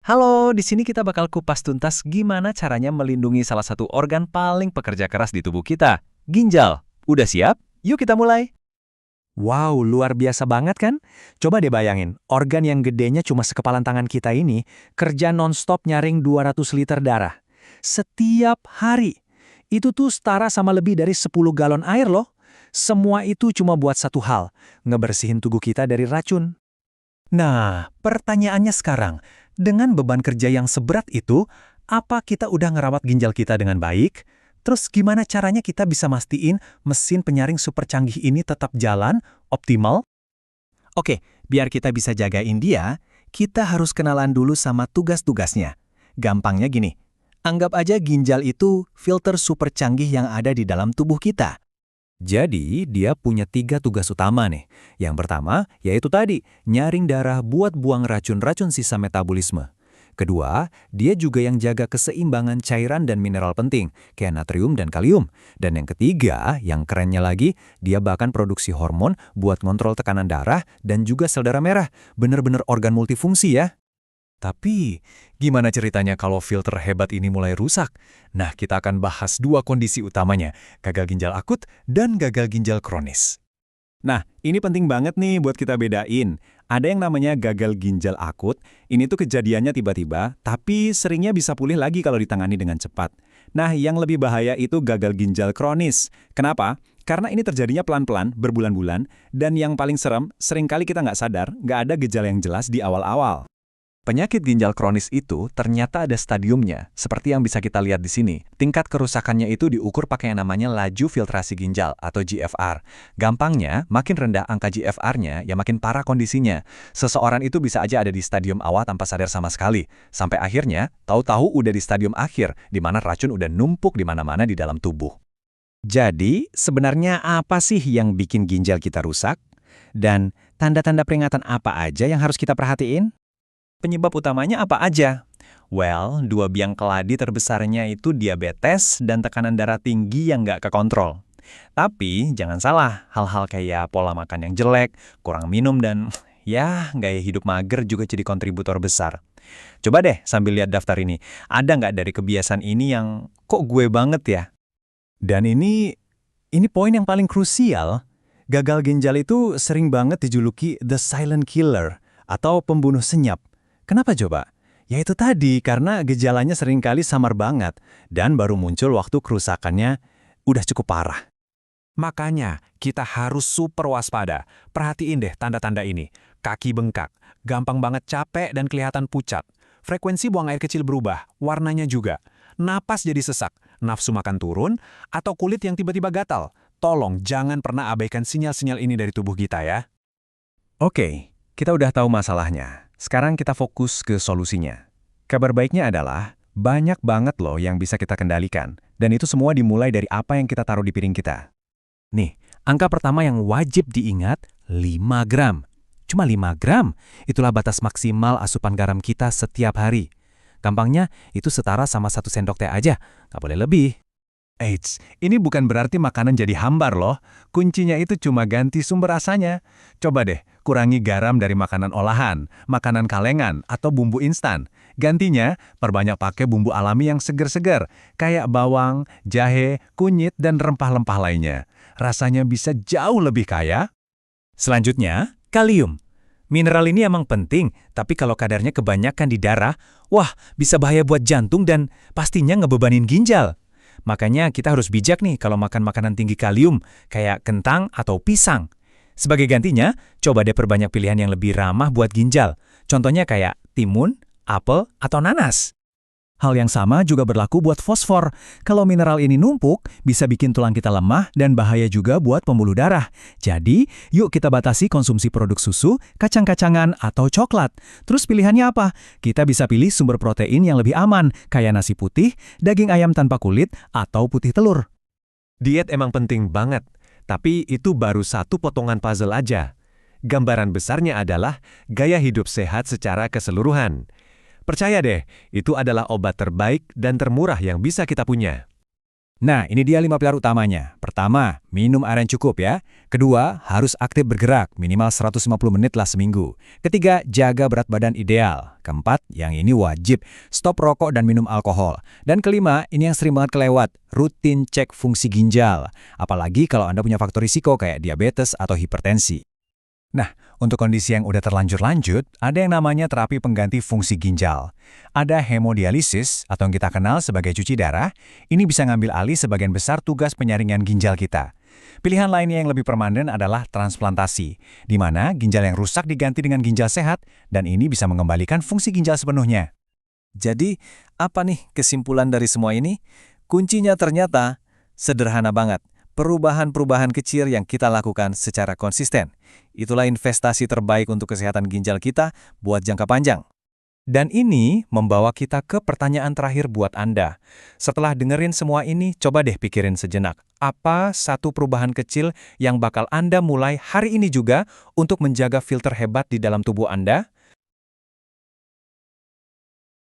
Halo, di sini kita bakal kupas tuntas gimana caranya melindungi salah satu organ paling pekerja keras di tubuh kita, ginjal. Udah siap? Yuk kita mulai. Wow, luar biasa banget kan? Coba deh bayangin, organ yang gedenya cuma sekepalan tangan kita ini kerja non-stop nyaring 200 liter darah. Setiap hari. Itu tuh setara sama lebih dari 10 galon air loh. Semua itu cuma buat satu hal, ngebersihin tubuh kita dari racun. Nah, pertanyaannya sekarang, dengan beban kerja yang seberat itu, apa kita udah ngerawat ginjal kita dengan baik? Terus gimana caranya kita bisa mastiin mesin penyaring super canggih ini tetap jalan, optimal? Oke, biar kita bisa jagain dia, kita harus kenalan dulu sama tugas-tugasnya. Gampangnya gini, anggap aja ginjal itu filter super canggih yang ada di dalam tubuh kita. Jadi, dia punya 3 tugas utama nih. Yang pertama, yaitu tadi, nyaring darah buat buang racun-racun sisa metabolisme. Kedua, dia juga yang jaga keseimbangan cairan dan mineral penting, kayak natrium dan kalium. Dan yang ketiga, yang kerennya lagi, dia bahkan produksi hormon buat ngontrol tekanan darah dan juga sel darah merah. Bener-bener organ multifungsi ya. Tapi, gimana ceritanya kalau filter hebat ini mulai rusak? Nah, kita akan bahas dua kondisi utamanya, gagal ginjal akut dan gagal ginjal kronis. Nah, ini penting banget nih buat kita bedain. Ada yang namanya gagal ginjal akut, ini tuh kejadiannya tiba-tiba, tapi seringnya bisa pulih lagi kalau ditangani dengan cepat. Nah, yang lebih bahaya itu gagal ginjal kronis. Kenapa? Karena ini terjadinya pelan-pelan, berbulan-bulan, dan yang paling serem, seringkali kita nggak sadar, nggak ada gejala yang jelas di awal-awal. Penyakit ginjal kronis itu ternyata ada stadiumnya, seperti yang bisa kita lihat di sini. Tingkat kerusakannya itu diukur pakai yang namanya laju filtrasi ginjal atau GFR. Gampangnya, makin rendah angka GFR-nya, ya makin parah kondisinya. Seseorang itu bisa aja ada di stadium awal tanpa sadar sama sekali. Sampai akhirnya, tahu-tahu udah di stadium akhir, di mana racun udah numpuk di mana-mana di dalam tubuh. Jadi, sebenarnya apa sih yang bikin ginjal kita rusak? Dan tanda-tanda peringatan apa aja yang harus kita perhatiin? Penyebab utamanya apa aja? Well, dua biang keladi terbesarnya itu diabetes dan tekanan darah tinggi yang nggak kekontrol. Tapi, jangan salah, hal-hal kayak pola makan yang jelek, kurang minum, dan ya, gaya hidup mager juga jadi kontributor besar. Coba deh sambil lihat daftar ini, ada nggak dari kebiasaan ini yang kok gue banget ya? Dan ini poin yang paling krusial. Gagal ginjal itu sering banget dijuluki the silent killer atau pembunuh senyap. Kenapa coba? Ya itu tadi, karena gejalanya seringkali samar banget dan baru muncul waktu kerusakannya udah cukup parah. Makanya, kita harus super waspada. Perhatiin deh tanda-tanda ini. Kaki bengkak, gampang banget capek dan kelihatan pucat. Frekuensi buang air kecil berubah, warnanya juga. Napas jadi sesak, nafsu makan turun, atau kulit yang tiba-tiba gatal. Tolong jangan pernah abaikan sinyal-sinyal ini dari tubuh kita ya. Oke, kita udah tahu masalahnya. Sekarang kita fokus ke solusinya. Kabar baiknya adalah, banyak banget loh yang bisa kita kendalikan. Dan itu semua dimulai dari apa yang kita taruh di piring kita. Nih, angka pertama yang wajib diingat, 5 gram. Cuma 5 gram, itulah batas maksimal asupan garam kita setiap hari. Gampangnya, itu setara sama 1 sendok teh aja, nggak boleh lebih. Eits, ini bukan berarti makanan jadi hambar loh. Kuncinya itu cuma ganti sumber rasanya. Coba deh, kurangi garam dari makanan olahan, makanan kalengan, atau bumbu instan. Gantinya, perbanyak pakai bumbu alami yang seger-seger, kayak bawang, jahe, kunyit, dan rempah-rempah lainnya. Rasanya bisa jauh lebih kaya. Selanjutnya, kalium. Mineral ini emang penting, tapi kalau kadarnya kebanyakan di darah, wah, bisa bahaya buat jantung dan pastinya ngebebanin ginjal. Makanya kita harus bijak nih kalau makan makanan tinggi kalium, kayak kentang atau pisang. Sebagai gantinya, coba deh perbanyak pilihan yang lebih ramah buat ginjal. Contohnya kayak timun, apel, atau nanas. Hal yang sama juga berlaku buat fosfor. Kalau mineral ini numpuk, bisa bikin tulang kita lemah dan bahaya juga buat pembuluh darah. Jadi, yuk kita batasi konsumsi produk susu, kacang-kacangan, atau coklat. Terus pilihannya apa? Kita bisa pilih sumber protein yang lebih aman, kayak nasi putih, daging ayam tanpa kulit, atau putih telur. Diet emang penting banget, tapi itu baru satu potongan puzzle aja. Gambaran besarnya adalah gaya hidup sehat secara keseluruhan. Percaya deh, itu adalah obat terbaik dan termurah yang bisa kita punya. Nah, ini dia 5 pilar utamanya. Pertama, minum air yang cukup ya. Kedua, harus aktif bergerak, minimal 150 menit lah seminggu. Ketiga, jaga berat badan ideal. Keempat, yang ini wajib, stop rokok dan minum alkohol. Dan kelima, ini yang sering banget kelewat, rutin cek fungsi ginjal. Apalagi kalau Anda punya faktor risiko kayak diabetes atau hipertensi. Nah, untuk kondisi yang udah terlanjur-lanjut, ada yang namanya terapi pengganti fungsi ginjal. Ada hemodialisis, atau yang kita kenal sebagai cuci darah, ini bisa ngambil alih sebagian besar tugas penyaringan ginjal kita. Pilihan lainnya yang lebih permanen adalah transplantasi, di mana ginjal yang rusak diganti dengan ginjal sehat, dan ini bisa mengembalikan fungsi ginjal sepenuhnya. Jadi, apa nih kesimpulan dari semua ini? Kuncinya ternyata sederhana banget. Perubahan-perubahan kecil yang kita lakukan secara konsisten. Itulah investasi terbaik untuk kesehatan ginjal kita buat jangka panjang. Dan ini membawa kita ke pertanyaan terakhir buat Anda. Setelah dengerin semua ini, coba deh pikirin sejenak. Apa satu perubahan kecil yang bakal Anda mulai hari ini juga untuk menjaga filter hebat di dalam tubuh Anda?